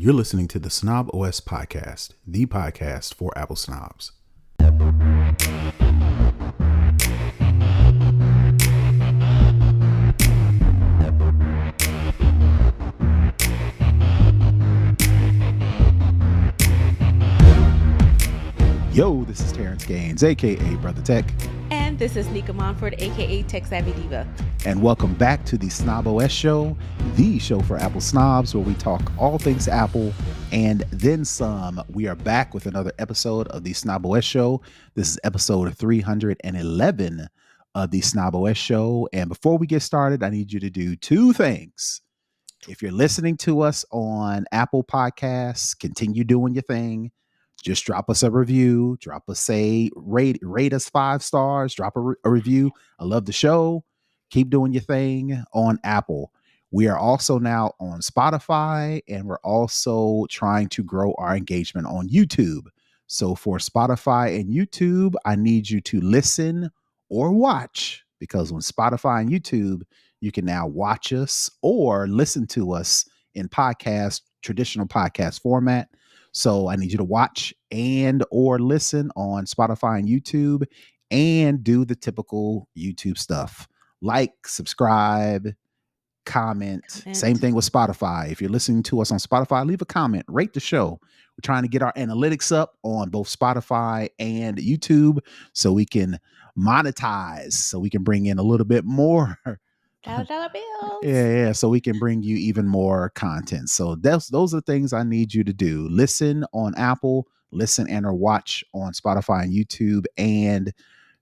You're listening to the snobOS podcast, the podcast for Apple snobs. Yo, this is Terrance Gaines, aka Brother Tech. And this is Nica Montford, aka Tech Savvy Diva. And welcome back to the snobOS show, the show for Apple snobs, where we talk all things Apple and then some. We are back with another episode of the snobOS show. This is episode 311 of the snobOS show. And before we get started, I need you to do two things. If you're listening to us on Apple Podcasts, continue doing your thing. Just drop us a review, rate us 5 stars, drop a review. I love the show. Keep doing your thing on Apple. We are also now on Spotify, and we're also trying to grow our engagement on YouTube. So for Spotify and YouTube, I need you to listen or watch, because on Spotify and YouTube, you can now watch us or listen to us in traditional podcast format. So I need you to watch and or listen on Spotify and YouTube and do the typical YouTube stuff. Like, subscribe, comment. Same thing with Spotify. If you're listening to us on Spotify, leave a comment, rate the show. We're trying to get our analytics up on both Spotify and YouTube so we can monetize, so we can bring in a little bit more $1 bills. Yeah. So we can bring you even more content. So those are the things I need you to do. Listen on Apple, listen and or watch on Spotify and YouTube, and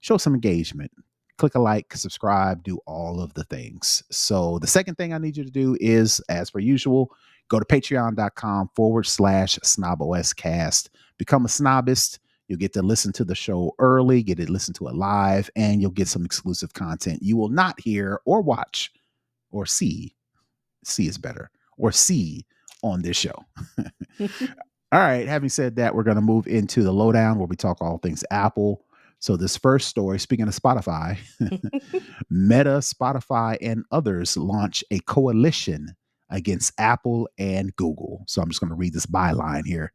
show some engagement. Click a like, subscribe, do all of the things. So the second thing I need you to do is, as per usual, go to patreon.com/snoboscast. Become a snobist. You'll get to listen to the show early, get to listen to it live, and you'll get some exclusive content you will not hear or watch or see is better, or see on this show. All right. Having said that, we're going to move into the lowdown where we talk all things Apple. So this first story, speaking of Spotify, Meta, Spotify, and others launch a coalition against Apple and Google. So I'm just going to read this byline here.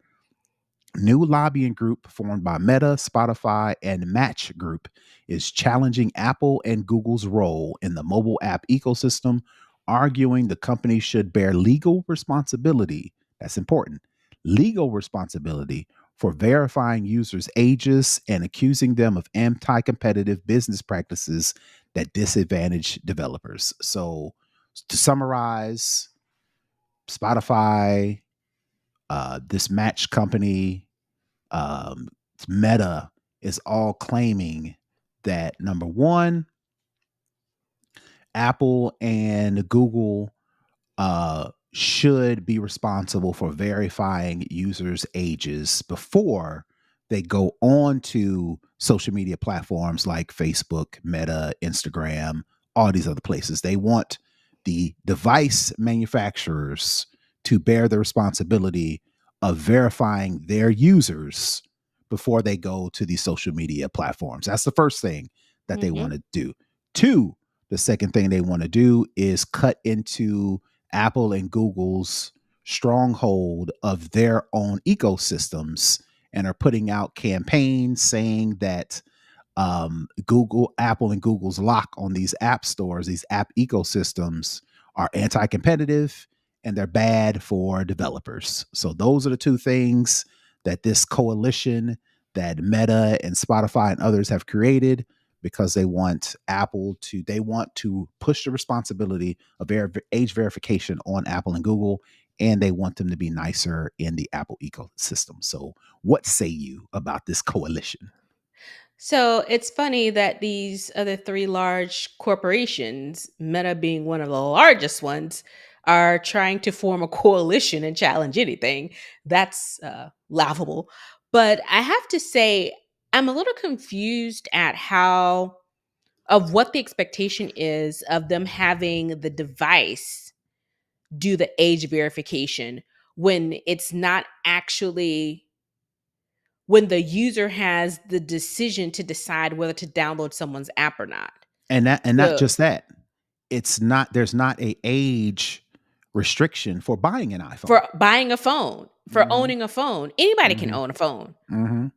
New lobbying group formed by Meta, Spotify, and Match Group is challenging Apple and Google's role in the mobile app ecosystem, arguing the company should bear legal responsibility. That's important. Legal responsibility for verifying users' ages and accusing them of anti-competitive business practices that disadvantage developers. So to summarize, Spotify, this Match company, Meta is all claiming that, number one, Apple and Google should be responsible for verifying users' ages before they go on to social media platforms like Facebook, Meta, Instagram, all these other places. They want the device manufacturers to bear the responsibility of verifying their users before they go to these social media platforms. That's the first thing that they want to do. Two, the second thing they want to do is cut into Apple and Google's stronghold of their own ecosystems, and are putting out campaigns saying that Apple and Google's lock on these app stores, these app ecosystems, are anti-competitive and they're bad for developers. So those are the two things that this coalition that Meta and Spotify and others have created, because they want to push the responsibility of age verification on Apple and Google, and they want them to be nicer in the Apple ecosystem. So what say you about this coalition? So it's funny that these other 3 large corporations, Meta being one of the largest ones, are trying to form a coalition and challenge anything. That's laughable. But I have to say, I'm a little confused at what the expectation is of them having the device do the age verification when it's not actually, when the user has the decision to decide whether to download someone's app or not. And not just that. It's not, there's not a age restriction for buying an iPhone. for buying a phone, for Mm-hmm. owning a phone. Anybody can Mm-hmm. own a phone. Mm-hmm.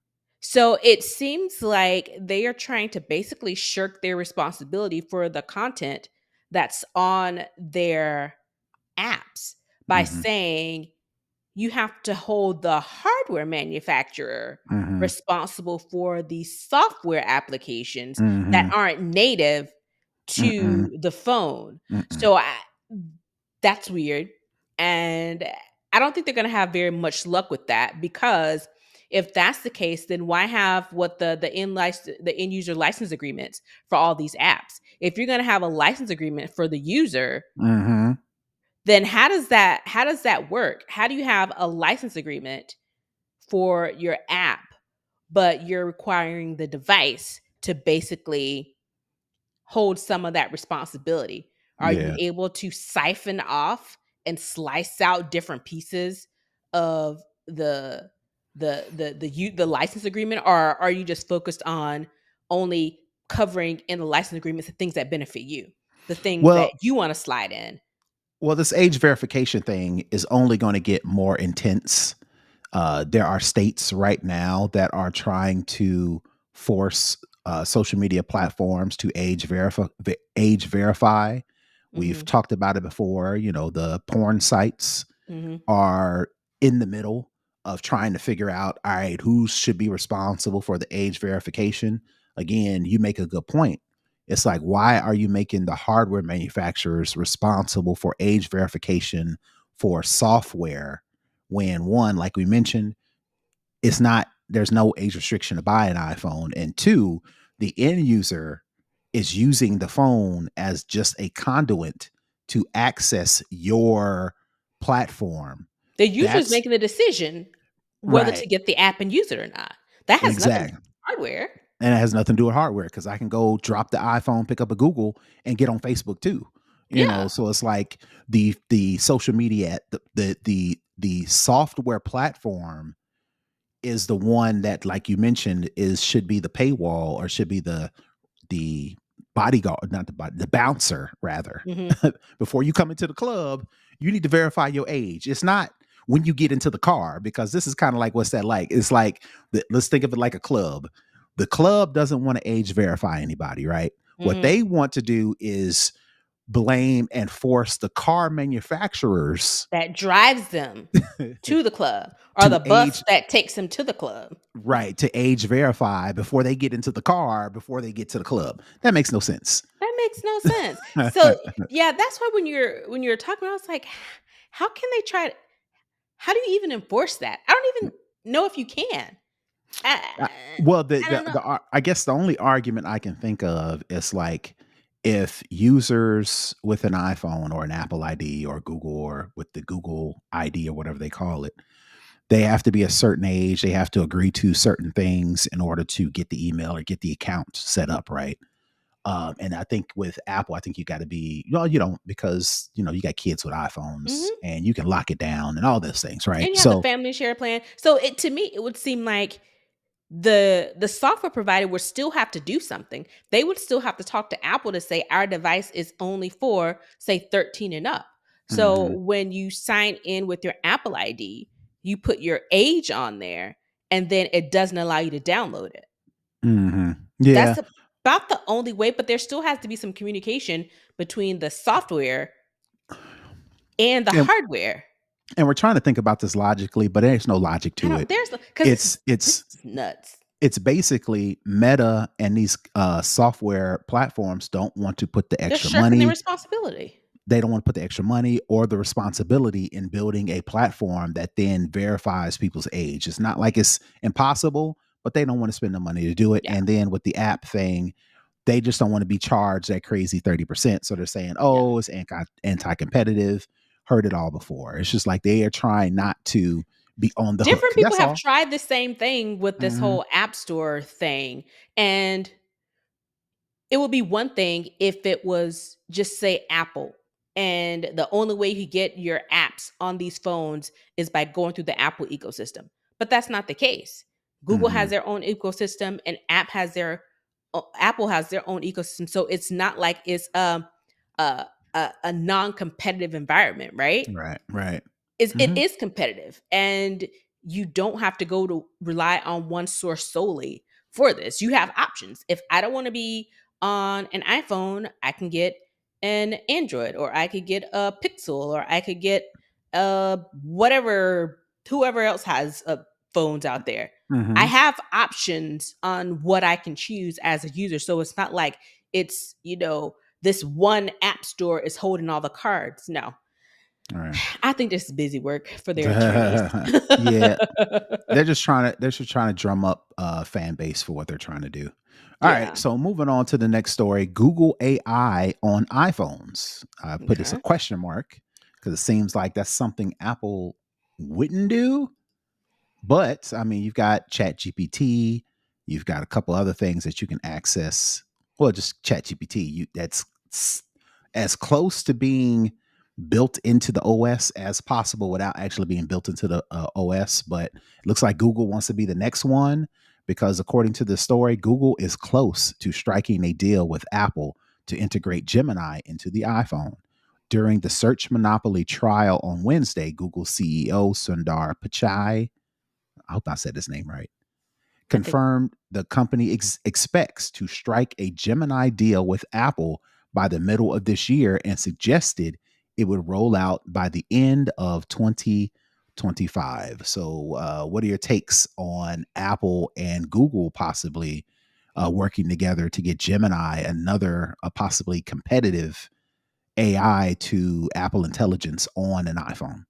So it seems like they are trying to basically shirk their responsibility for the content that's on their apps by Mm-hmm. saying you have to hold the hardware manufacturer Mm-hmm. responsible for the software applications that Mm-hmm. aren't native Mm-mm. to the phone. Mm-mm. So that's weird. And I don't think they're going to have very much luck with that, because if that's the case, then why have what the end user license agreements for all these apps? If you're going to have a license agreement for the user, Mm-hmm. then how does that work? How do you have a license agreement for your app, but you're requiring the device to basically hold some of that responsibility? Are you Yeah. able to siphon off and slice out different pieces of the license agreement, or are you just focused on only covering in the license agreements the things that benefit you, the things that Well, you want to slide in? this age verification thing is only going to get more intense. There are states right now that are trying to force social media platforms to age verify. We've Mhm. talked about it before. You know, the porn sites Mhm. are in the middle of trying to figure out, all right, who should be responsible for the age verification. Again, you make a good point. It's like, why are you making the hardware manufacturers responsible for age verification for software when, one, like we mentioned, it's not, there's no age restriction to buy an iPhone, and two, the end user is using the phone as just a conduit to access your platform. The user is That's making the decision whether right. to get the app and use it or not. That has nothing to do Exactly. with hardware. And it has nothing to do with hardware, because I can go drop the iPhone, pick up a Google, and get on Facebook too. You know, Yeah. so it's like the social media, the software platform is the one that, like you mentioned, is should be the paywall, or should be the bodyguard, not the body, the bouncer rather. Mhm. Before you come into the club, you need to verify your age. It's not when you get into the car, because this is kind of like, what's that like? It's like, let's think of it like a club. The club doesn't want to age verify anybody, right? What Mhm. they want to do is blame and force the car manufacturers That drives them to the club, or to the bus age that takes them to the club. right, to age verify before they get into the car, before they get to the club. That makes no sense. That makes no sense. So, yeah, that's why when you're talking, I was like, how can they try how do you even enforce that? I don't even know if you can. I Uh, well, I don't know. I guess the only argument I can think of is like, if users with an iPhone or an Apple ID or Google, or with the Google ID or whatever they call it, they have to be a certain age. They have to agree to certain things in order to get the email or get the account set up, right? And I think with Apple, I think you got to be, well, you don't, because you got kids with iPhones Mhm. and you can lock it down and all those things, right? And you have the So, family share plan. So it to me, it would seem like the software provider would still have to do something. They would still have to talk to Apple to say our device is only for, say, 13 and up. So mhm, when you sign in with your Apple ID, you put your age on there, and then it doesn't allow you to download it. yeah, That's about the only way, but there still has to be some communication between the software and the and hardware. we're trying to think about this logically, but there's no logic I to don't it. there's because It's this it's is nuts. it's basically Meta and these software platforms don't want to put the They're extra shirking their money. responsibility. They don't want to put the extra money or the responsibility in building a platform that then verifies people's age. It's not like it's impossible, but they don't want to spend the money to do it. Yeah, And then with the app thing, they just don't want to be charged that crazy 30%. So they're saying, yeah. oh, it's anti-competitive. Heard it all before. It's just like they are trying not to be on the hook. Different people That's have all. tried the same thing with this Hmm. whole app store thing, and it would be one thing if it was just say Apple, and the only way you get your apps on these phones is by going through the Apple ecosystem. But that's not the case. Google Hmm. has their own ecosystem, and Apple has their own ecosystem. So it's not like it's a non-competitive environment, right? Right. Right. It Hmm. is competitive, and you don't have to go to rely on one source solely for this. You have options. If I don't want to be on an iPhone, I can get an Android, or I could get a Pixel, or I could get whatever, whoever else has phones out there. I Hmm. have options on what I can choose as a user, so it's not like it's, this one app store is holding all the cards. No, Right. I think this is busy work for their attorneys. Yeah. They're just trying to drum up fan base for what they're trying to do. All right, Yeah. so moving on to the next story, Google AI on iPhones. I put this a Okay. question mark because it seems like that's something Apple wouldn't do. But I mean, you've got Chat GPT, you've got a couple other things that you can access. Well, just Chat GPT. As close to being built into the OS as possible without actually being built into the OS. But it looks like Google wants to be the next one because, according to the story, Google is close to striking a deal with Apple to integrate Gemini into the iPhone. During the search monopoly trial on Wednesday, Google CEO Sundar Pichai, I hope I said his name right, I think confirmed the company expects to strike a Gemini deal with Apple by the middle of this year and suggested it would roll out by the end of 2025. So, what are your takes on Apple and Google possibly working together to get Gemini, another possibly competitive AI to Apple Intelligence on an iPhone?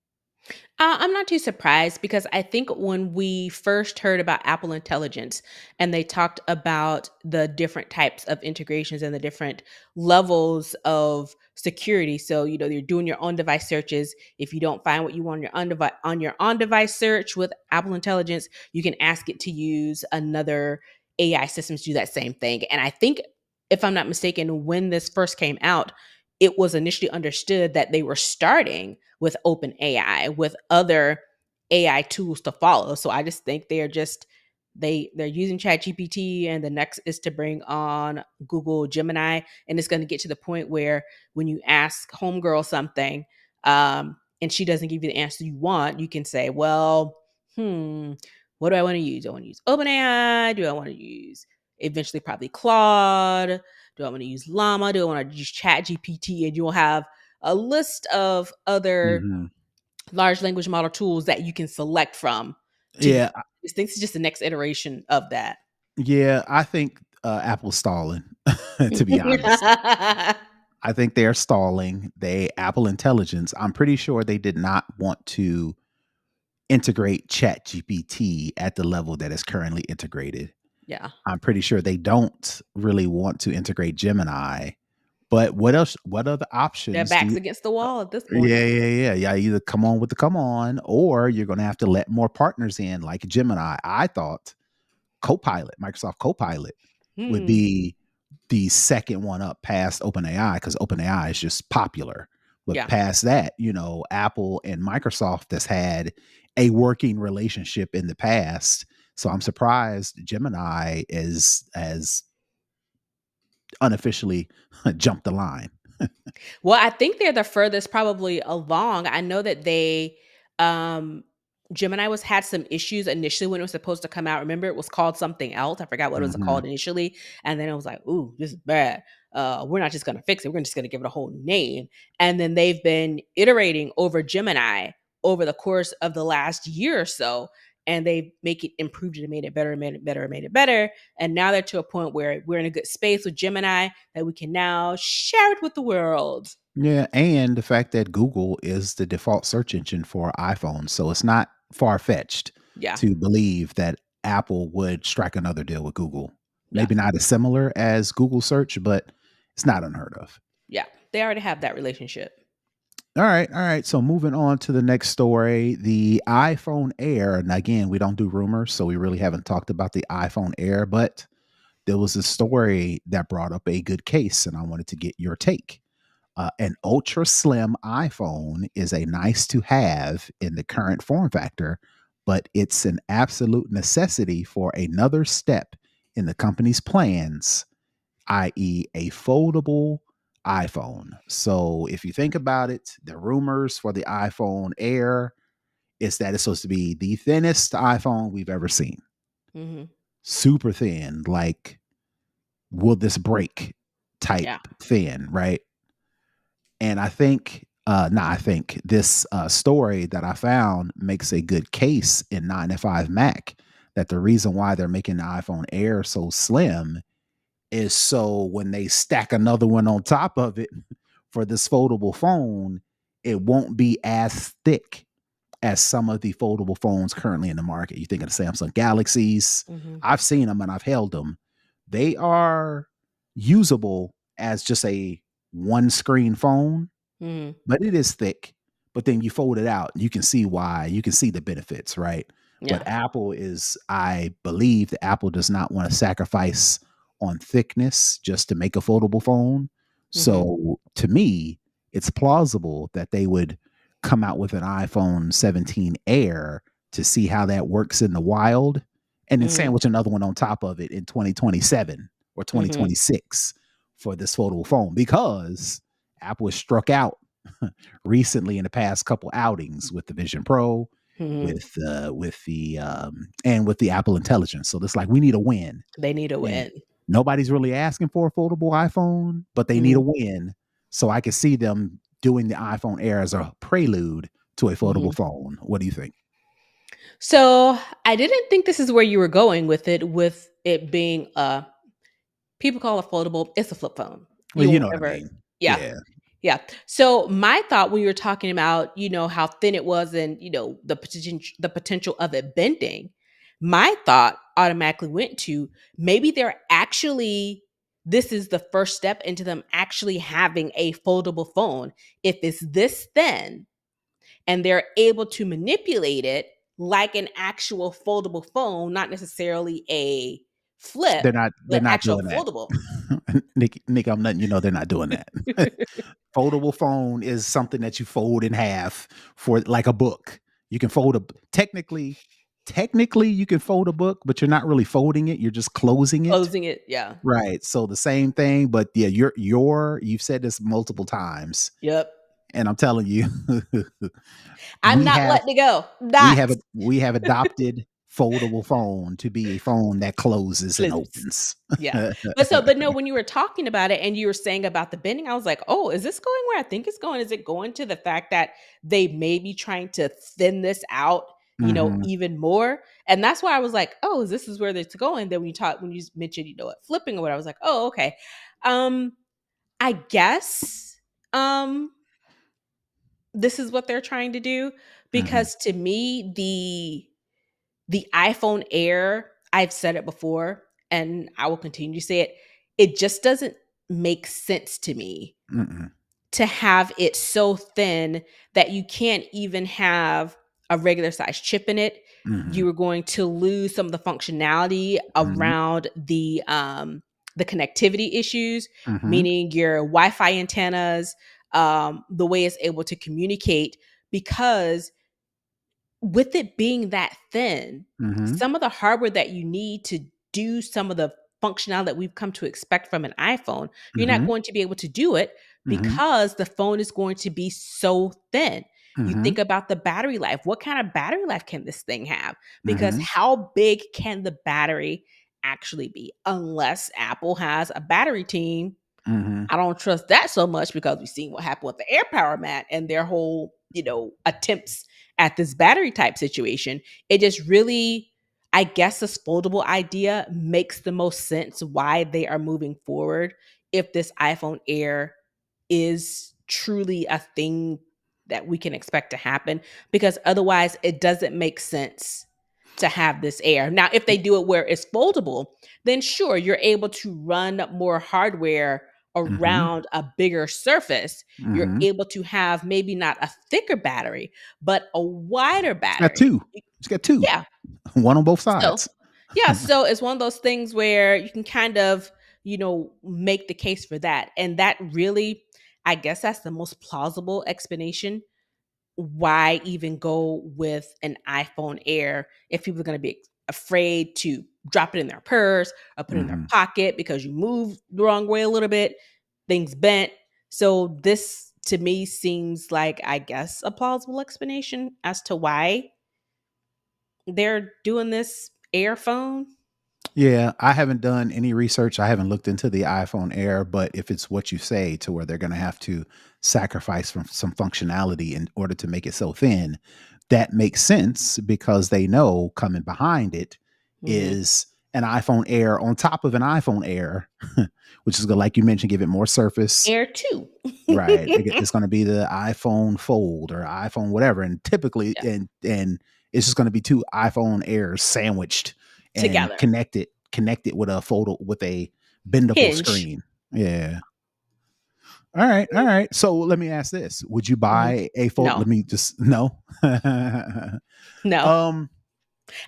I'm not too surprised, because I think when we first heard about Apple Intelligence and they talked about the different types of integrations and the different levels of security. So, you're doing your on device searches. If you don't find what you want on your on device search with Apple Intelligence, you can ask it to use another AI system to do that same thing. And I think, if I'm not mistaken, when this first came out, it was initially understood that they were starting with open AI, with other AI tools to follow. So I just think they're using Chat GPT, and the next is to bring on Google Gemini. And it's going to get to the point where when you ask Homegirl something, and she doesn't give you the answer you want, you can say, well, what do I want to use? Do I want to use OpenAI? Do I want to use eventually probably Claude? Do I want to use Llama? Do I want to use Chat GPT? And you'll have a list of other Hmm. large language model tools that you can select from to use. Yeah, This is just the next iteration of that. yeah, I think Apple's stalling. To be honest, I think they're stalling. Apple Intelligence. I'm pretty sure they did not want to integrate Chat GPT at the level that is currently integrated. Yeah. I'm pretty sure they don't really want to integrate Gemini. But what else? What other Their options do backs you? against the wall at this point. Yeah, yeah, yeah, yeah. Either come on with the come on, or you're going to have to let more partners in, like Gemini. I thought Copilot, Microsoft Copilot, would Hmm. be the second one up past OpenAI because OpenAI is just popular. But Yeah. past that, Apple and Microsoft has had a working relationship in the past. So I'm surprised Gemini is as unofficially jumped the line. Well, I think they're the furthest probably along. I know that um Gemini had some issues initially when it was supposed to come out. Remember, it was called something else. I forgot what it was Hmm. called initially. And then it was like, ooh, this is bad. We're not just gonna fix it, we're just gonna give it a whole new name. And then they've been iterating over Gemini over the course of the last year or so. And they make it improved it and made it better, and made it better, and made it better. And now they're to a point where we're in a good space with Gemini that we can now share it with the world. Yeah, and the fact that Google is the default search engine for iPhones, so it's not far fetched Yeah. to believe that Apple would strike another deal with Google. Yeah. Maybe not as similar as Google search, but it's not unheard of. Yeah. They already have that relationship. All right, all right. So moving on to the next story, the iPhone Air. And again, we don't do rumors, so we really haven't talked about the iPhone Air, but there was a story that brought up a good case, and I wanted to get your take. An ultra slim iPhone is a nice to have in the current form factor, but it's an absolute necessity for another step in the company's plans, i.e., a foldable iPhone. So if you think about it, the rumors for the iPhone Air is that it's supposed to be the thinnest iPhone we've ever seen. Mhm. Super thin, like will this break type Yeah. thin, right? And I think this story that I found makes a good case in 9 to 5 Mac that the reason why they're making the iPhone Air so slim is so when they stack another one on top of it for this foldable phone, it won't be as thick as some of the foldable phones currently in the market. You think of the Samsung Galaxies. Mhm. I've seen them and I've held them. They are usable as just a one screen phone, Mhm. but it is thick. But then you fold it out, you can see why. You can see the benefits, right? But Yeah. Apple is, I believe that Apple does not want to sacrifice on thickness just to make a foldable phone. Mhm. So to me, it's plausible that they would come out with an iPhone 17 Air to see how that works in the wild and then Mhm. sandwich another one on top of it in 2027 or Mhm. 2026 for this foldable phone because Apple has struck out recently in the past couple outings with the Vision Pro, Mhm. with the and with the Apple Intelligence. So it's like we need a win. They need a And win. nobody's really asking for a foldable iPhone, but they need a Mhm. win. So I can see them doing the iPhone Air as a prelude to a foldable Mhm. phone. What do you think? So, I didn't think this is where you were going with it being a people call it foldable, it's a flip phone. Well, You you won't know what I ever. mean. Yeah. Yeah. Yeah. So my thought when you were talking about, how thin it was and, the potential of it bending, my thought automatically went to maybe this is the first step into them actually having a foldable phone. If it's this thin and they're able to manipulate it like an actual foldable phone, not necessarily a flip, They're but not actual doing that. foldable. Nick, I'm letting you know they're not doing that. Foldable phone is something that you fold in half for like a book. You can fold a technically you can fold a book, but you're not really folding it, you're just closing it. Closing it. Yeah. Right. So the same thing, but yeah, you've said this multiple times, Yep. and I'm telling you, I'm we not have letting it go. Not we have adopted foldable phone to be a phone that closes and close. opens. Yeah. But no, when you were talking about it and you were saying about the bending, I was like, oh, is this going where I think it's going? Is it going to the fact that they may be trying to thin this out, Mhm. even more? And that's why I was like, oh, this is where it's going. Then when you mentioned, flipping or what, I was like, oh, okay. Um, I guess this is what they're trying to do Mhm. because to me, the iPhone Air, I've said it before and I will continue to say it, it just doesn't make sense to me Mm-mm. to have it so thin that you can't even have a regular size chip in it. Mhm. You are going to lose some of the functionality Mhm. around the connectivity issues, Mhm. meaning your Wi-Fi antennas, the way it's able to communicate, because with it being that thin, Mhm. some of the hardware that you need to do some of the functionality that we've come to expect from an iPhone, you're not Mhm. going to be able to do it Mhm. because the phone is going to be so thin. You Mhm. think about the battery life. What kind of battery life can this thing have? Because Mhm. how big can the battery actually be? Unless Apple has a battery team, Mhm. I don't trust that so much because we've seen what happened with the Air Power Mat and their whole, attempts at this battery type situation. It just really, I guess, this foldable idea makes the most sense why they are moving forward if this iPhone Air is truly a thing that we can expect to happen, because otherwise it doesn't make sense to have this Air. Now, if they do it where it's foldable, then sure, you're able to run more hardware Mhm. around a bigger surface. You're Mhm. able to have maybe not a thicker battery, but a wider It's got battery. 2. It's got 2. Yeah. One on both So, sides. yeah, so it's one of those things where you can kind of, make the case for that. And that really, I guess that's the most plausible explanation why even go with an iPhone Air if people are going to be afraid to drop it in their purse or put it in their Mhm. pocket because you move the wrong way a little bit, things bent. So this to me seems like, I guess, a plausible explanation as to why they're doing this Air phone. Yeah, I haven't done any research. I haven't looked into the iPhone Air, but if it's what you say, to where they're going to have to sacrifice from some functionality in order to make it so thin, that makes sense because they know coming behind it Hmm. is an iPhone Air on top of an iPhone Air, which is going to, like you mentioned, give it more surface. Air 2. Right. It's going to be the iPhone Fold or iPhone whatever, and typically, Yeah. and it's just going to be two iPhone Airs sandwiched and Together. connected with a bendable Hinge. screen. Yeah. All right. All right. So let me ask this: would you Mhm. buy a fold? No. Let me just no. No. um.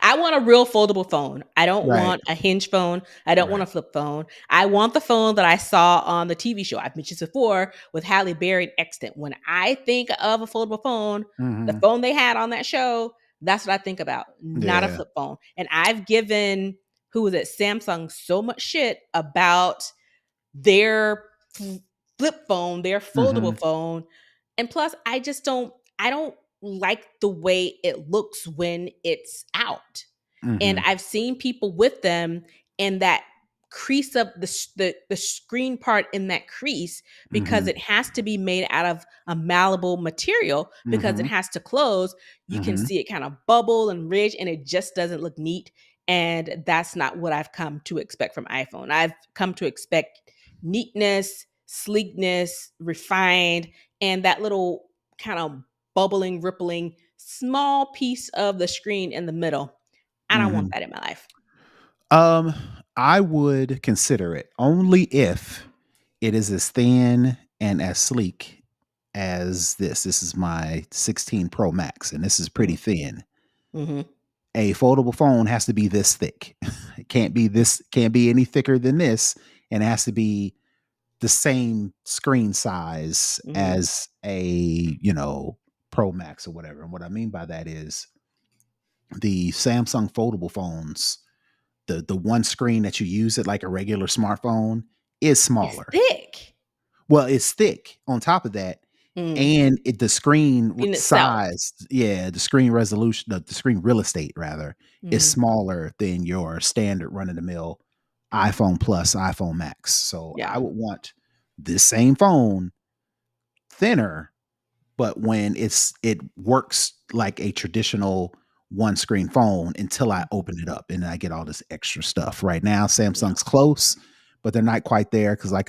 I want a real foldable phone. I don't Right. want a hinge phone. I don't want Right. a flip phone. I want the phone that I saw on the TV show I've mentioned before with Halle Berry and Extant. When I think of a foldable phone, the Hmm. phone they had on that show, that's what I think about, not a Yeah. flip phone. And I've given, who was it, Samsung, so much shit about their flip phone, their Hmm. foldable phone. And plus, I don't like the way it looks when it's out. And Hmm. I've seen people with them, and that crease of the screen part in that crease, because Hmm. it has to be made out of a malleable material because it Hmm. has to close. You can Hmm. see it kind of bubble and ridge, and it just doesn't look neat. And that's not what I've come to expect from iPhone. I've come to expect neatness, sleekness, refined, and that little kind of bubbling, rippling, small piece of the screen in the middle. I don't want Hmm. that in my life. Um, I would consider it only if it is as thin and as sleek as this. This is my 16 Pro Max, and this is pretty thin. Mm-hmm. A foldable phone has to be this thick. It can't be any thicker than this, and it has to be the same screen size Mm-hmm. as a, Pro Max or whatever. And what I mean by that is the Samsung foldable phones, the one screen that you use it like a regular smartphone is It's smaller. thick Well, it's thick on top of that, mm. and the screen in itself. size, yeah, the screen resolution, the screen real estate rather, is Mm. smaller than your standard run of the mill iPhone Plus, iPhone Max. So I Yeah. would want this same phone thinner, but when it works like a traditional one screen phone until I open it up and I get all this extra stuff. Right now, Yeah. Samsung's close, but they're not quite there because, like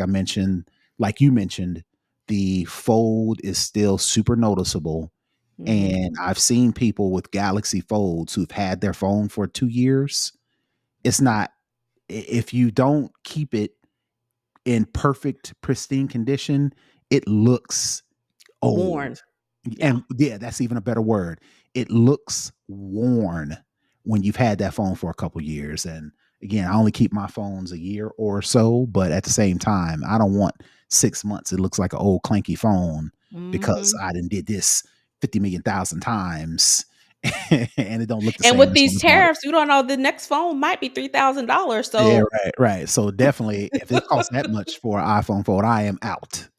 you mentioned, the fold is still super noticeable. Mm-hmm. And I've seen people with Galaxy Folds who've had their phone for 2 years. It's not, if you don't keep it in perfect, pristine condition, it looks Worn. old. Yeah. And yeah, that's even a better word. It looks worn when you've had that phone for a couple years. And again, I only keep my phones a year or so, but at the same time, I don't want 6 months. It looks like an old clanky phone because Mm-hmm. I didn't did this 50 million thousand times and it don't look the And same with as when these I bought it. tariffs, we don't know, the next phone might be $3,000. Yeah, So right, right. So definitely, if it costs that much for an iPhone fold, I am out.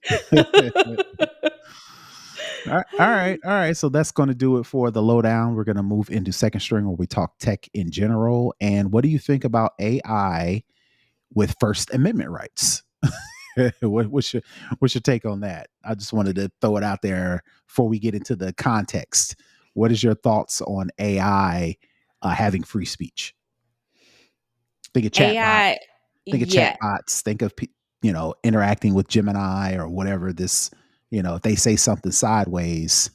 All right, all right. So that's going to do it for the lowdown. We're going to move into second string where we talk tech in general. And what do you think about AI with First Amendment rights? What's your take on that? I just wanted to throw it out there before we get into the context. What is your thoughts on AI having free speech? Think of chatbot. AI, Think of yeah, chatbots. Think of interacting with Gemini or whatever. This, if they say something sideways,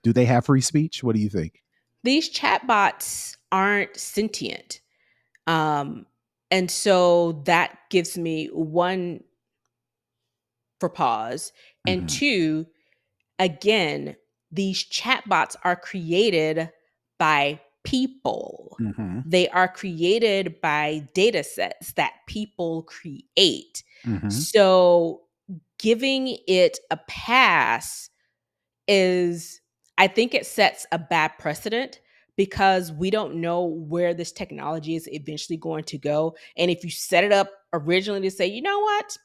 do they have free speech? What do you think? these chatbots aren't sentient. Um, and so that gives me one, for pause, and Hmm. two, again, these chatbots are created by people. Hmm. They are created by data sets that people create. Hmm. So giving it a pass is, I think it sets a bad precedent because we don't know where this technology is eventually going to go. And if you set it up originally to say, you know what?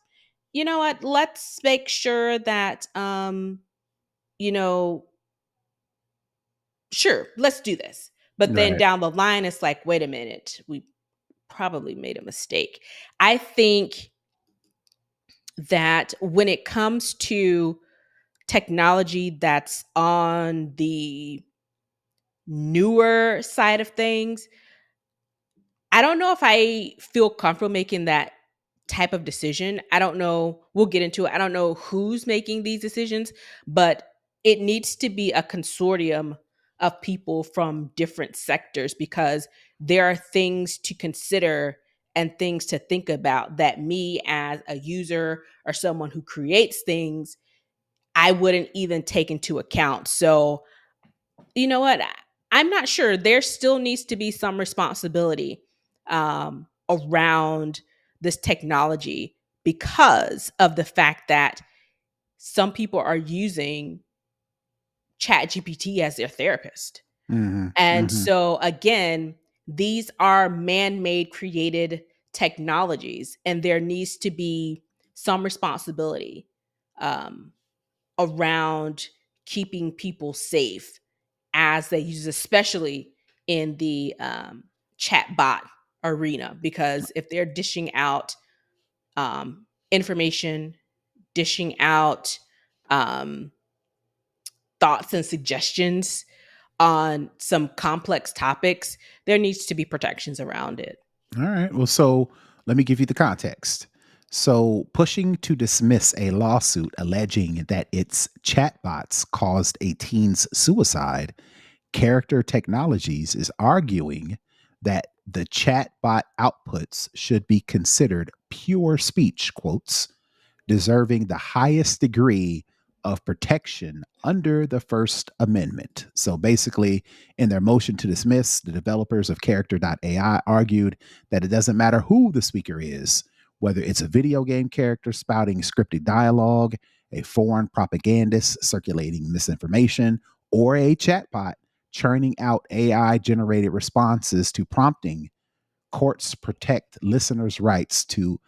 you know what, let's make sure that you know, sure, let's do this. But then Right. down the line, it's like, wait a minute, we probably made a mistake. I think that when it comes to technology that's on the newer side of things, I don't know if I feel comfortable making that type of decision. I don't know. We'll get into it. I don't know who's making these decisions, but it needs to be a consortium of people from different sectors because there are things to consider and things to think about that me as a user or someone who creates things, I wouldn't even take into account. So you know what? I'm not sure. There still needs to be some responsibility around this technology because of the fact that some people are using Chat GPT as their therapist. Hmm. And Hmm. so, again, these are man made created technologies, and there needs to be some responsibility um, around keeping people safe as they use, especially in the chat bot arena, because if they're dishing out information, dishing out um, thoughts and suggestions on some complex topics, there needs to be protections around it. All right. Well, so let me give you the context. So, pushing to dismiss a lawsuit alleging that its chatbots caused a teen's suicide, Character Technologies is arguing that the chatbot outputs should be considered pure speech, quotes, deserving the highest degree of protection under the First Amendment. So basically, in their motion to dismiss, the developers of Character.ai argued that it doesn't matter who the speaker is, whether it's a video game character spouting scripted dialogue, a foreign propagandist circulating misinformation, or a chatbot churning out AI generated responses to prompting. Courts protect listeners' rights to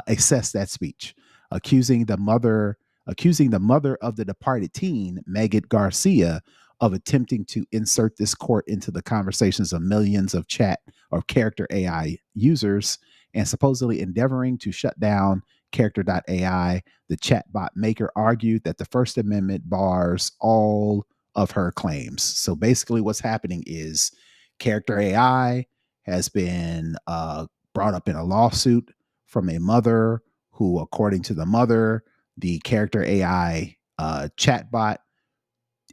access that speech, accusing the mother accusing the mother of the departed teen, Megan Garcia, of attempting to insert this court into the conversations of millions of chat or character AI users and supposedly endeavoring to shut down character.ai. The chatbot maker argued that the First Amendment bars all of her claims. So basically, what's happening is character AI has been brought up in a lawsuit from a mother who, according to the mother, the character AI chatbot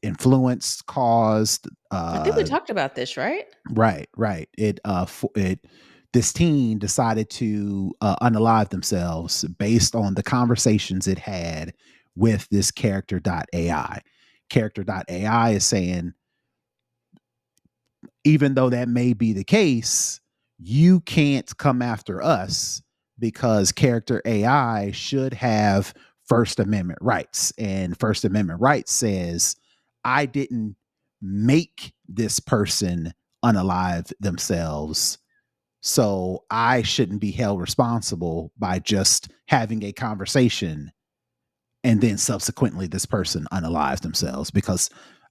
influenced, caused. I think we talked about this, right? Right, right. This teen decided to unalive themselves based on the conversations it had with this character.ai. Character.ai is saying, even though that may be the case, you can't come after us because character AI should have First Amendment rights. And First Amendment rights says, I didn't make this person unalive themselves. So I shouldn't be held responsible by just having a conversation and then subsequently this person unalives themselves because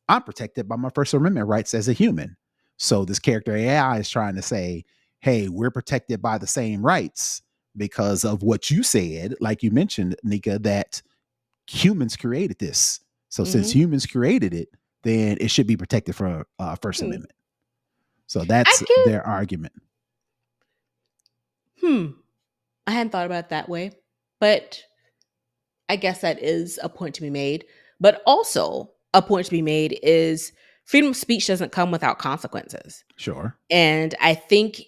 I'm protected by my First Amendment rights as a human. So this character AI is trying to say, hey, we're protected by the same rights because of what you said, like you mentioned, Nica, that humans created this. So since Mm-hmm. humans created it, then it should be protected from First Hmm. Amendment. So I that's can. their argument. I hadn't thought about it that way, but I guess that is a point to be made. But also, a point to be made is freedom of speech doesn't come without consequences. Sure. And I think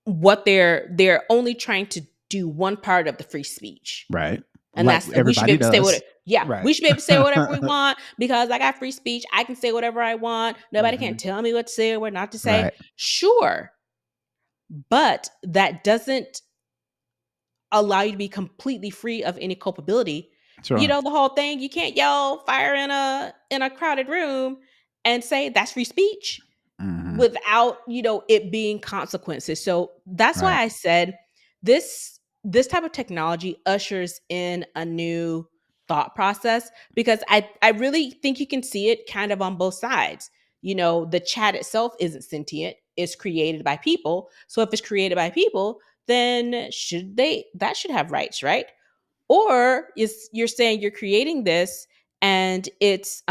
what they're only trying to do one part of the free speech. Right. And Like that's that we should be everybody able to say what does. yeah, Right. we should be able to say whatever we want because I got free speech. I can say whatever I want. Nobody can Mhm. tell me what to say or what not to say. Right. Sure. But that doesn't allow you to be completely free of any culpability. You Sure. know, the whole thing, you can't yell fire in a crowded room and say that's free speech Hmm. without, you know, it being consequences. So that's Right. why I said this. this type of technology ushers in a new thought process, because I really think you can see it kind of on both sides. The chat itself isn't sentient, it's created by people. So if it's created by people, then that should have rights, right? Or is you're saying you're creating this, and it's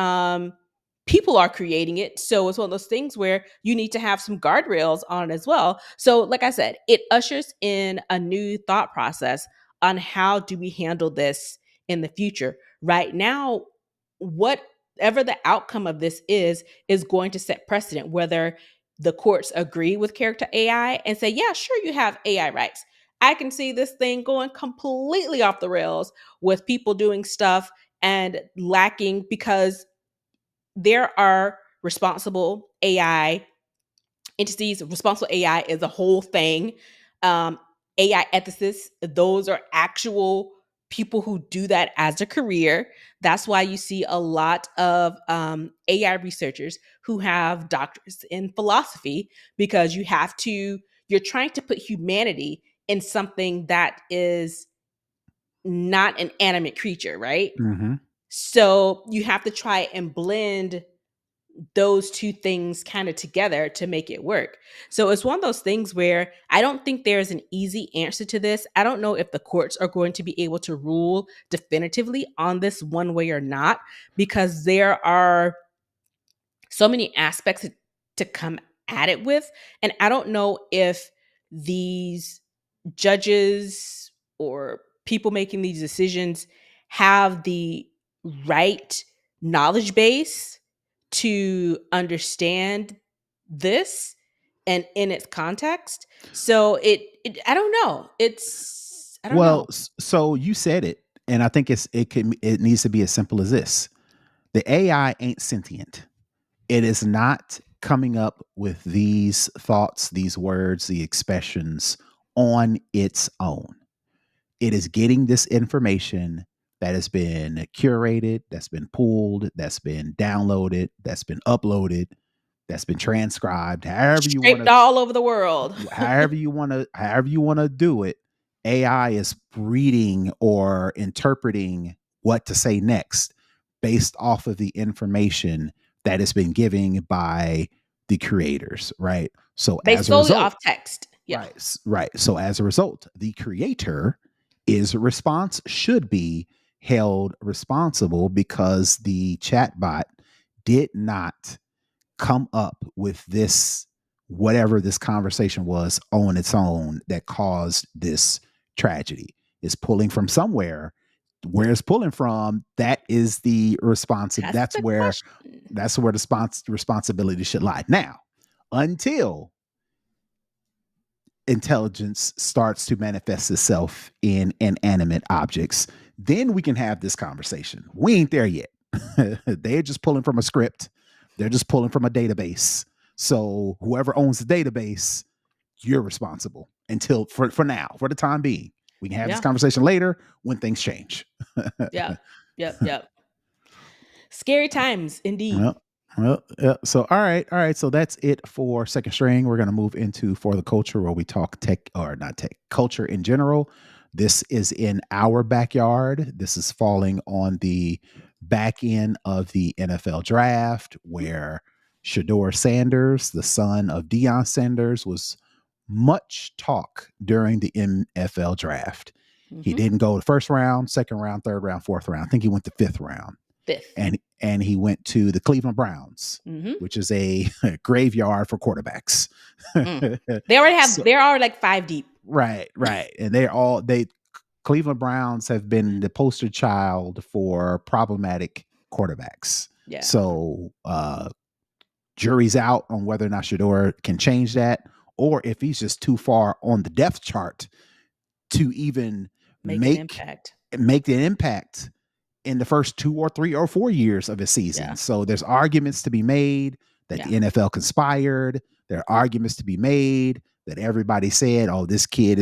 people are creating it, so it's one of those things where you need to have some guardrails on it as well. So like I said, it ushers in a new thought process on how do we handle this in the future. Right now, whatever the outcome of this is going to set precedent, whether the courts agree with character AI and say, yeah, sure, you have AI rights. I can see this thing going completely off the rails with people doing stuff and lacking, because there are responsible AI entities. Responsible AI is a whole thing. Um, AI ethicists, those are actual people who do that as a career. That's why you see a lot of AI researchers who have doctorates in philosophy, because you're trying to put humanity in something that is not an animate creature, right? Mm-hmm. So you have to try and blend those two things kind of together to make it work. So it's one of those things where I don't think there's an easy answer to this. I don't know if the courts are going to be able to rule definitively on this one way or not, because there are so many aspects to come at it with. And I don't know if these judges or people making these decisions have the right knowledge base to understand this and in its context. So I don't know. I don't Well, know. so you said it, and I think it needs to be as simple as this: the AI ain't sentient. It is not coming up with these thoughts, these words, the expressions on its own. It is getting this information that has been curated, that's been pulled, that's been downloaded, that's been uploaded, that's been transcribed, Scraped all over the world. however you want to do it. AI is reading or interpreting what to say next based off of the information that has been given by the creators, right? So Based as a solely result, off text. Yeah. right. So as a result, the creator should be held responsible because the chatbot did not come up with this, whatever this conversation was on its own that caused this tragedy. It's pulling from somewhere. Where it's pulling from, that is the responsibility. That's the question. That's where the responsibility should lie. Now, until intelligence starts to manifest itself in inanimate objects, then we can have this conversation. We ain't there yet. They're just pulling from a script. They're just pulling from a database. So whoever owns the database, you're responsible until for now, for the time being. We can have this Yeah. conversation later when things change. Yeah. Yep. Yep. Scary times indeed. Well, yeah. So, all right. So that's it for second string. We're going to move into for the culture, where we talk tech, or not tech, culture in general. This is in our backyard. This is falling on the back end of the NFL draft, where Shadeur Sanders, the son of Deion Sanders, was much talk during the NFL draft. He Mm-hmm. didn't go the first round, second round, third round, fourth round. I think he went the fifth round, Fifth. and he went to the Cleveland Browns, Mm-hmm. which is a graveyard for quarterbacks. Mm. They already have. So, They're already like five deep. right, and they Cleveland Browns have been the poster child for problematic quarterbacks. Yeah. So jury's out on whether or not Shadeur can change that, or if he's just too far on the depth chart to even Make an impact. make the impact in the first 2 or 3 or 4 years of his season. Yeah. So there's arguments to be made that the NFL conspired. There are arguments to be made that everybody said, "Oh, this kid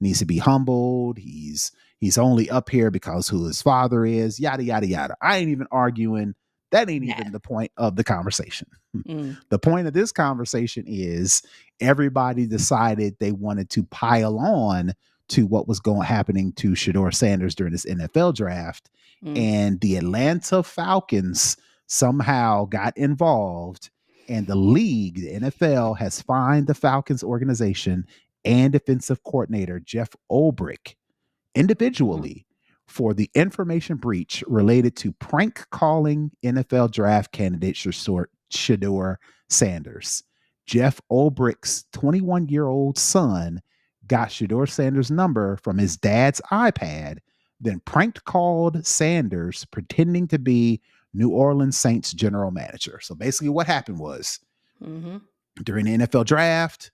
needs to be humbled. He's only up here because who his father is." Yada yada yada. I ain't even arguing. That ain't even the point of the conversation. Mm. The point of this conversation is everybody decided they wanted to pile on to what was happening to Shadeur Sanders during this NFL draft. Mm. And the Atlanta Falcons somehow got involved, and the league, the NFL, has fined the Falcons organization and defensive coordinator Jeff Ulbrich Mhm. individually for the information breach related to prank calling NFL draft candidate Shadeur Sanders. Jeff Ulbrich's 21-year-old son got Shadeur Sanders' number from his dad's iPad, then prank called Sanders pretending to be New Orleans Saints general manager. So basically what happened was Mhm. during the NFL draft,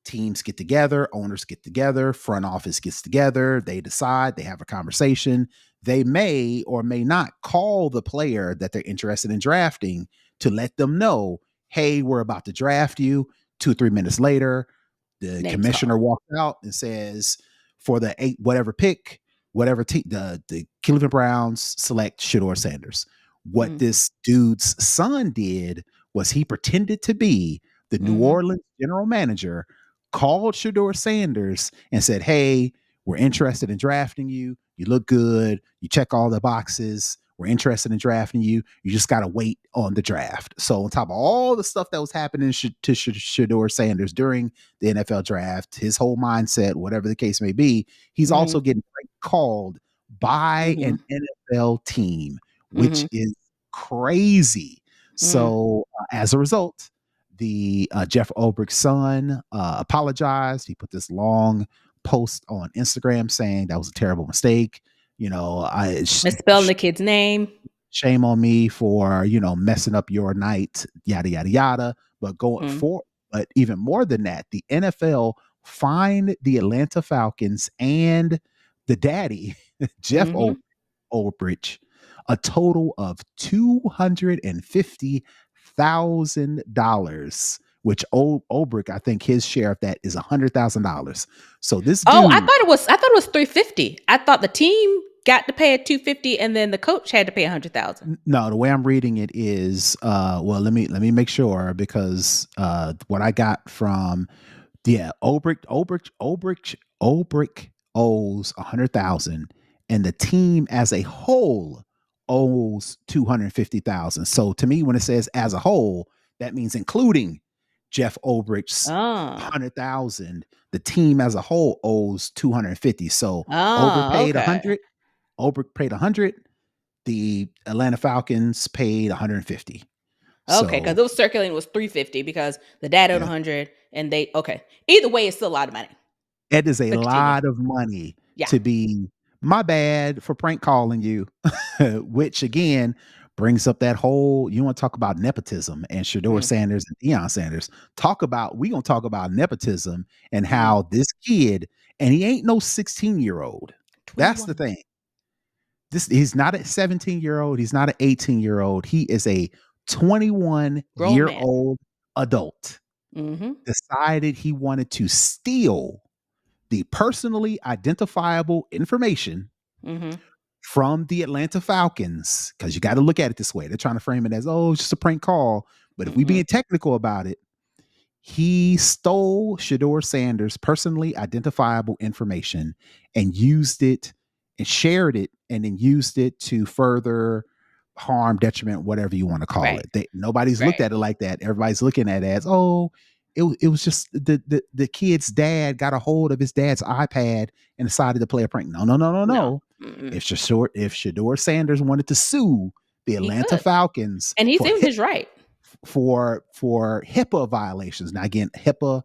teams get together, owners get together, front office gets together, they decide, they have a conversation. They may or may not call the player that they're interested in drafting to let them know, hey, we're about to draft you. 2 or 3 minutes later, the Names commissioner called. walks out and says, for the whatever pick, whatever the Cleveland Browns select Shadeur Sanders. What Mm. this dude's son did was he pretended to be the New Mhm. Orleans general manager, called Shadeur Sanders and said, hey, we're interested in drafting you. You look good. You check all the boxes. We're interested in drafting you. You just got to wait on the draft. So on top of all the stuff that was happening to Shadeur Sanders during the NFL draft, his whole mindset, whatever the case may be, he's also Mhm. getting called by an Mhm. NFL team, which Mhm. is crazy. Mm. So as a result, the Jeff Ulbrich's son apologized. He put this long post on Instagram saying that was a terrible mistake. You know, Misspelling the kid's name. shame on me for messing up your night, yada yada yada. But Mm. but even more than that, the NFL fined the Atlanta Falcons and the daddy Jeff Mhm. Ulbrich a total of $250,000, which Ulbrich, I think his share of that is $100,000. So this Oh, dude, I thought it was 350. I thought the team got to pay at 250 and then the coach had to pay 100,000. no, the way I'm reading it is, well, let me make sure, because what I got from, yeah, Ulbrich owes 100,000, and the team as a whole owes 250,000. So to me, when it says as a whole, that means including Jeff Ulbrich's Oh. 100,000, the team as a whole owes 250. So Ulbrich Oh, paid okay. 100, Ulbrich paid 100, the Atlanta Falcons paid 150. Okay, because So it was circulating was 350 because the dad owed yeah, 100 and they okay. Either way, it's still a lot of money. it is a But continue. lot of money Yeah. to be my bad for prank calling you, which again brings up that whole, you want to talk about nepotism and Shadeur Mm. Sanders and Deion Sanders. We gonna talk about nepotism and Mm. how this kid, and he ain't no 16-year-old. That's the 21. thing. He's not a 17-year-old, he's not an 18-year-old. He is a 21 Grown year man. old adult. Mm-hmm. Decided he wanted to steal the personally identifiable information Mm-hmm. from the Atlanta Falcons, because you got to look at it this way. They're trying to frame it as, oh, it's just a prank call. But if we Mm-hmm. being technical about it, he stole Shadeur Sanders' personally identifiable information and used it and shared it, and then used it to further harm, detriment, whatever you want to call Right. it. Nobody's looked Right. at it like that. Everybody's looking at it as, oh, it was just the kid's dad got a hold of his dad's iPad and decided to play a prank. No, no, no, no, No. no. Mm-mm. If Shadeur Sanders wanted to sue the He Atlanta could. Falcons And he's for in his right. HIPAA violations. Now again, HIPAA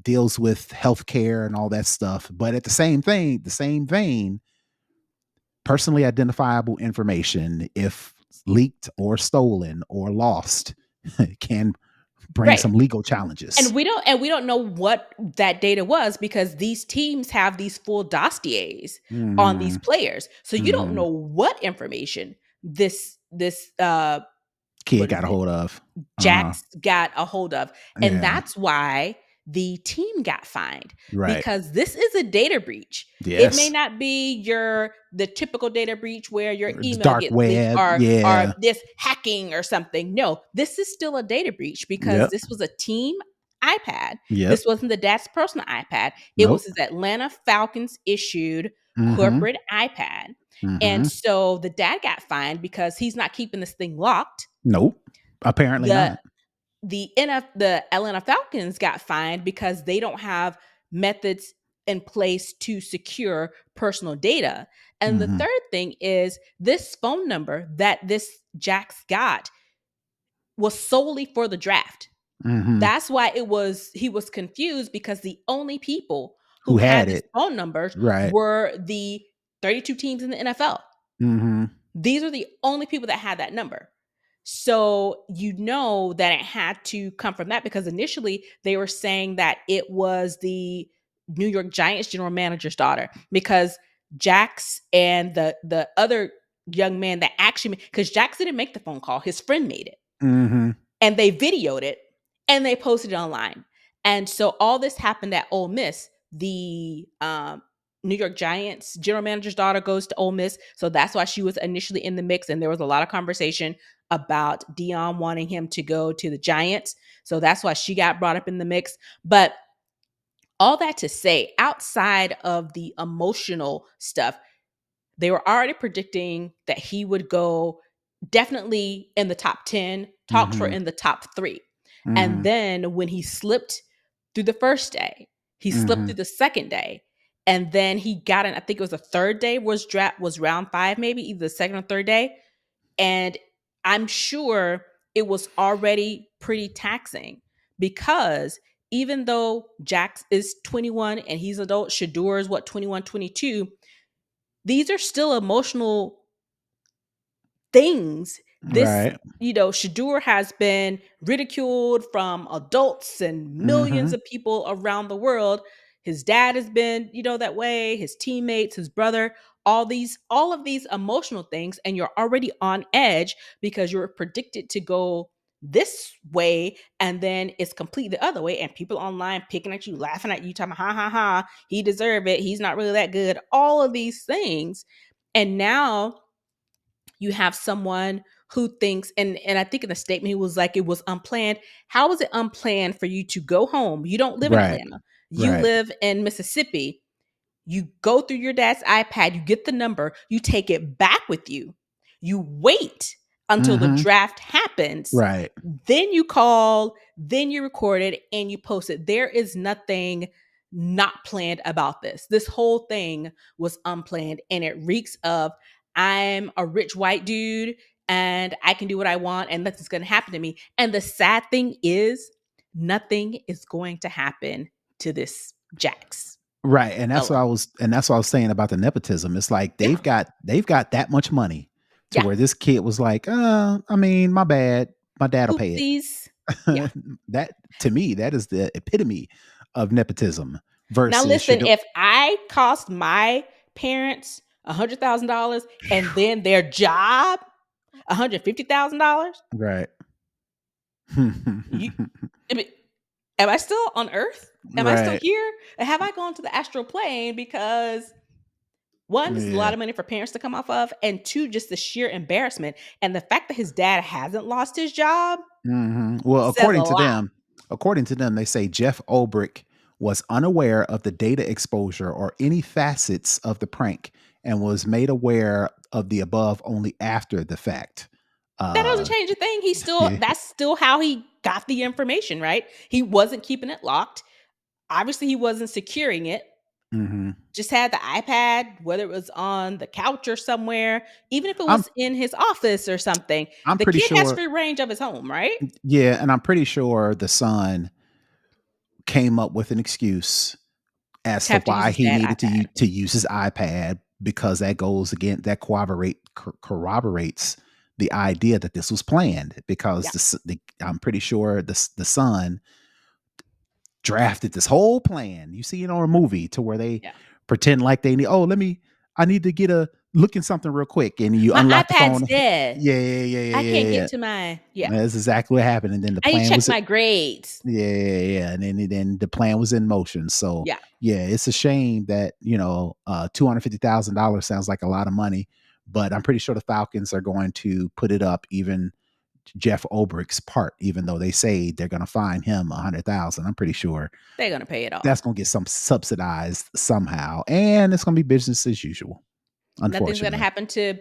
deals with healthcare and all that stuff, but at the same vein, personally identifiable information, if leaked or stolen or lost, can bring Right. some legal challenges. And we don't know what that data was because these teams have these full dossiers on these Mhm, players. So you don't mhm. know what information this Kid what is got a it? hold of. Uh-huh. Jax got a hold of. And Yeah. that's why the team got fined Right. because this is a data breach. It may Yes. not be the typical data breach where your The email dark gets leaked web. or Yeah. this hacking or something. No, this is still a data breach because Yep. this was a team iPad. Yep. This wasn't the dad's personal iPad. It was Nope. his Atlanta Falcons issued Mm-hmm. corporate iPad. And Mm-hmm. so the dad got fined because he's not keeping this thing locked. Nope. Apparently The not. the Atlanta Falcons got fined because they don't have methods in place to secure personal data. And the Mm-hmm. third thing is this phone number that this Jax got was solely for the draft. Mm-hmm. That's why he was confused because the only people who Who had had this it? phone numbers Right. were the 32 teams in the NFL. Mm-hmm. These are the only people that had that number. So you know that it had to come from that because initially they were saying that it was the New York Giants general manager's daughter because Jax and the other young man that actually, because Jax didn't make the phone call, his friend made it, Mm-hmm. and they videoed it and they posted it online. And so all this happened at Ole Miss. The New York Giants general manager's daughter goes to Ole Miss, so that's why she was initially in the mix. And there was a lot of conversation about Dion wanting him to go to the Giants, so that's why she got brought up in the mix. But all that to say, outside of the emotional stuff, they were already predicting that he would go definitely in the top 10, talks for Mm-hmm. in the top 3. And Mm-hmm. then when he slipped through the first day, he slipped Mm-hmm. through the second day, and then he got in, I think it was the third day was round 5, maybe either the second or third day. And I'm sure it was already pretty taxing because even though Jax is 21 and he's adult, Shadeur is what, 21, 22, these are still emotional things. This, Right. Shadeur has been ridiculed from adults and Mm-hmm. millions of people around the world. His dad has been, that way, his teammates, his brother, all of these emotional things, and you're already on edge because you're predicted to go this way, and then it's completely the other way, and people online picking at you, laughing at you, talking, ha ha ha, he deserved it, he's not really that good, all of these things. And now you have someone who thinks, and I think in the statement he was like, it was unplanned. How was it unplanned for you to go home? You don't live in Right. Atlanta, you Right. live in Mississippi. You go through your dad's iPad, you get the number, you take it back with you, you wait until the Mm-hmm. draft happens, Right. then you call, then you record it, and you post it. There is nothing not planned about this. This whole thing was unplanned, and it reeks of, I'm a rich white dude and I can do what I want and nothing's going to happen to me. And the sad thing is, nothing is going to happen to this Jax Right. And that's what fella. I was saying about the nepotism. It's like Yeah. they've got that much money to Yeah. where this kid was like, I mean, my bad. My dad'll pay Oopsies. Yeah. it. That to me, that is the epitome of nepotism Now versus listen, should. if I cost my parents $100,000 and then their job $150,000, Right. you, I mean, am I still on Earth? Am I still Right. here? Have I gone to the astral plane? Because one, this is a Yeah. lot of money for parents to come off of, and two, just the sheer embarrassment and the fact that his dad hasn't lost his job Well, says a lot. according to them, they say Jeff Ulbrich was unaware of the data exposure or any facets of the prank and was made aware of the above only after the fact. That doesn't Uh, change a thing. yeah. That's still how he got the information, right? He wasn't keeping it locked. Obviously, he wasn't securing it. hmm Just had the iPad, whether it was on the couch or somewhere, even if it I'm was in his office or something. I'm The pretty kid has sure. free range of his home, right? Yeah, and I'm pretty sure the son came up with an excuse as To to have to use why his he dad needed iPad. to use his iPad because that goes again that corroborates the idea that this was planned because Yeah, I'm pretty sure the son drafted this whole plan. You see it on a movie to where they yeah. pretend like they need. Oh, I need to get a look in something real quick, and you My unlock the iPad's phone. dead. Yeah, yeah, yeah, I yeah, can't yeah, get yeah. to my, yeah. That's exactly what happened, and then the I need to plan check was my grades. yeah, yeah, yeah. And then the plan was in motion. So Yeah. yeah, it's a shame that $250,000 sounds like a lot of money, but I'm pretty sure the Falcons are going to put it up even Jeff Olbricht's part, even though they say they're going to fine him 100,000. I'm pretty sure They're gonna pay it that's off. going to get some subsidized somehow, and it's going to be business as usual. Nothing's gonna Unfortunately, happen to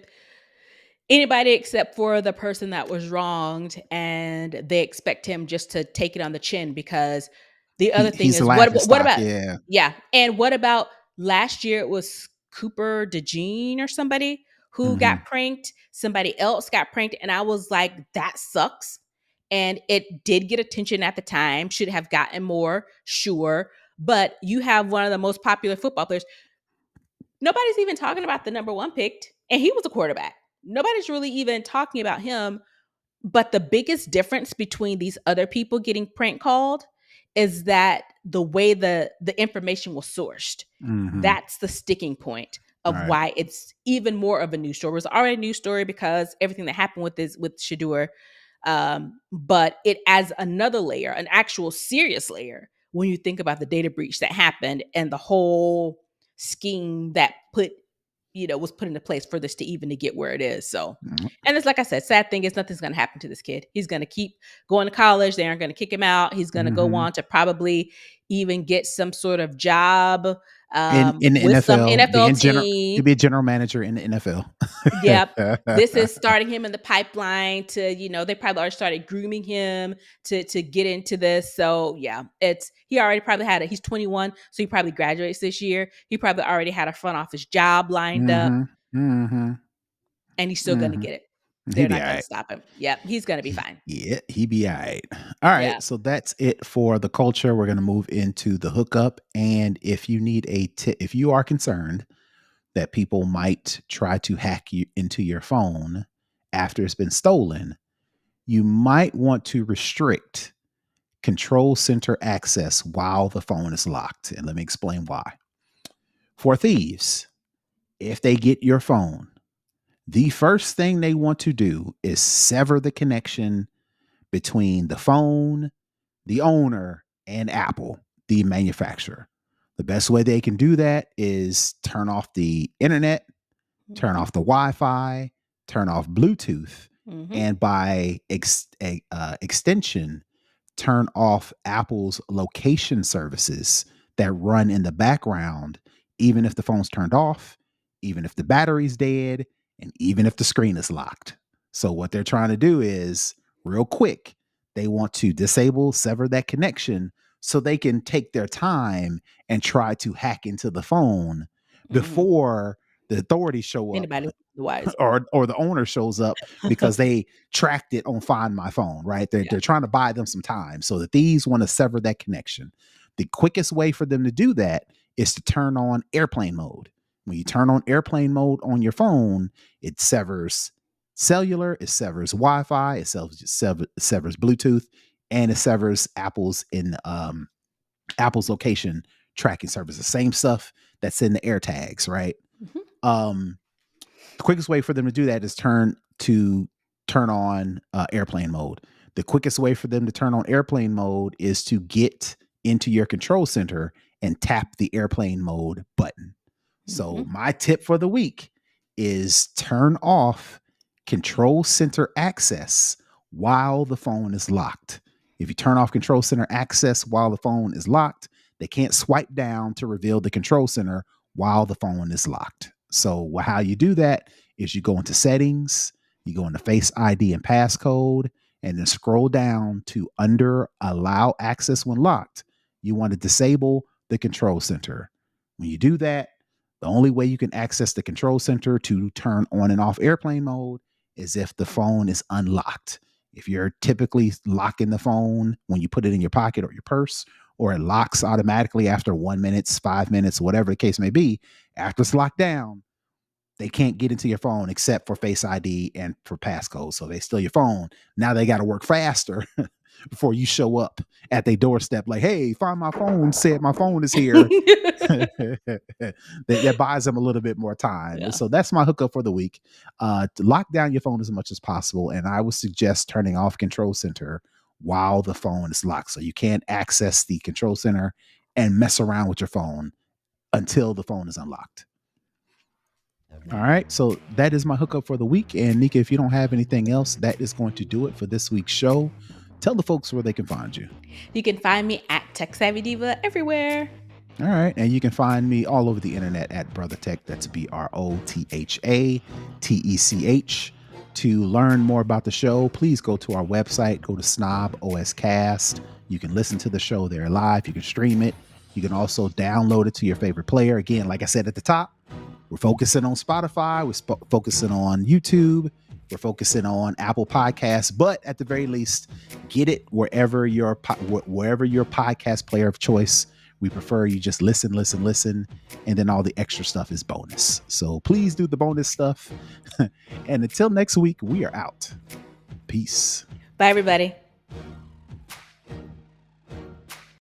anybody except for the person that was wronged, and they expect him just to take it on the chin because the other thing he's a is laughing what stock. about Yeah. yeah, and what about last year it was Cooper DeJean or somebody who Mm-hmm. got pranked, somebody else got pranked, and I was like, that sucks. And it did get attention at the time, should have gotten more, sure. But you have one of the most popular football players. Nobody's even talking about the number one picked, and he was a quarterback. Nobody's really even talking about him. But the biggest difference between these other people getting prank called is that the way the information was sourced. Mm-hmm. That's the sticking point All of right. why it's even more of a news story. It was already a news story because everything that happened with Shadeur, but it adds another layer, an actual serious layer, when you think about the data breach that happened and the whole scheme that was put into place for this to even to get where it is. So, and it's like I said, sad thing is nothing's going to happen to this kid. He's going to keep going to college. They aren't going to kick him out. He's going to go Mm-hmm. on to probably even get some sort of job In the with some NFL, NFL team. he'll be a general manager in the NFL. Yep. This is starting him in the pipeline to, they probably already started grooming him to get into this. So yeah, he already probably he's 21, so he probably graduates this year. He probably already had a front office job lined up, Mm-hmm. Mm-hmm. and he's still gonna Mm-hmm. get it. He They're be not all gonna right. stop him. Yep, he's gonna be fine. He be all right. All Yeah. right. So that's it for the culture. We're going to move into the hookup. And if you need a tip, if you are concerned that people might try to hack you into your phone after it's been stolen, you might want to restrict control center access while the phone is locked. And let me explain why. For thieves, if they get your phone, the first thing they want to do is sever the connection between the phone, the owner, and Apple, the manufacturer. The best way they can do that is turn off the internet, turn Mm-hmm. off the Wi-Fi, turn off Bluetooth, Mm-hmm. and by extension, turn off Apple's location services that run in the background, even if the phone's turned off, even if the battery's dead, and even if the screen is locked. So, what they're trying to do is, real quick, they want to disable, sever that connection so they can take their time and try to hack into the phone Mm-hmm. before the authorities show up Anybody wise. or the owner shows up because they tracked it on Find My Phone, right? Yeah. They're trying to buy them some time. So the thieves want to sever that connection. The quickest way for them to do that is to turn on airplane mode. When you turn on airplane mode on your phone, it severs cellular, it severs Wi-Fi, it severs Bluetooth, and it severs Apple's location tracking service. The same stuff that's in the AirTags, right? Mm-hmm. Um, the quickest way for them to do that is turn on airplane mode. The quickest way for them to turn on airplane mode is to get into your control center and tap the airplane mode button. Mm-hmm. So my tip for the week is turn off control center access while the phone is locked. If you turn off control center access while the phone is locked, they can't swipe down to reveal the control center while the phone is locked. So how you do that is you go into settings, you go into Face ID and passcode, and then scroll down to under allow access when locked. You want to disable the control center. When you do that, the only way you can access the control center to turn on and off airplane mode is if the phone is unlocked. If you're typically locking the phone when you put it in your pocket or your purse, or it locks automatically after 1 minute, 5 minutes, whatever the case may be, after it's locked down, they can't get into your phone except for Face ID and for passcode. So they steal your phone. Now they got to work faster before you show up at their doorstep like, hey, find my phone, said my phone is here. that buys them a little bit more time. Yeah. So that's my hookup for the week. To lock down your phone as much as possible. And I would suggest turning off control center while the phone is locked. So you can't access the control center and mess around with your phone until the phone is unlocked. All right. So that is my hookup for the week. And Nica, if you don't have anything else, that is going to do it for this week's show. Tell the folks where they can find you. You can find me at Tech Savvy Diva everywhere. All right. And you can find me all over the internet at Brother Tech. That's BROTHATECH. To learn more about the show, please go to our website, go to snobOS Cast. You can listen to the show there live. You can stream it. You can also download it to your favorite player. Again, like I said at the top, we're focusing on Spotify. We're focusing on YouTube. We're focusing on Apple Podcasts. But at the very least, get it wherever your podcast player of choice. We prefer you just listen, and then all the extra stuff is bonus. So please do the bonus stuff. And until next week, we are out. Peace. Bye, everybody.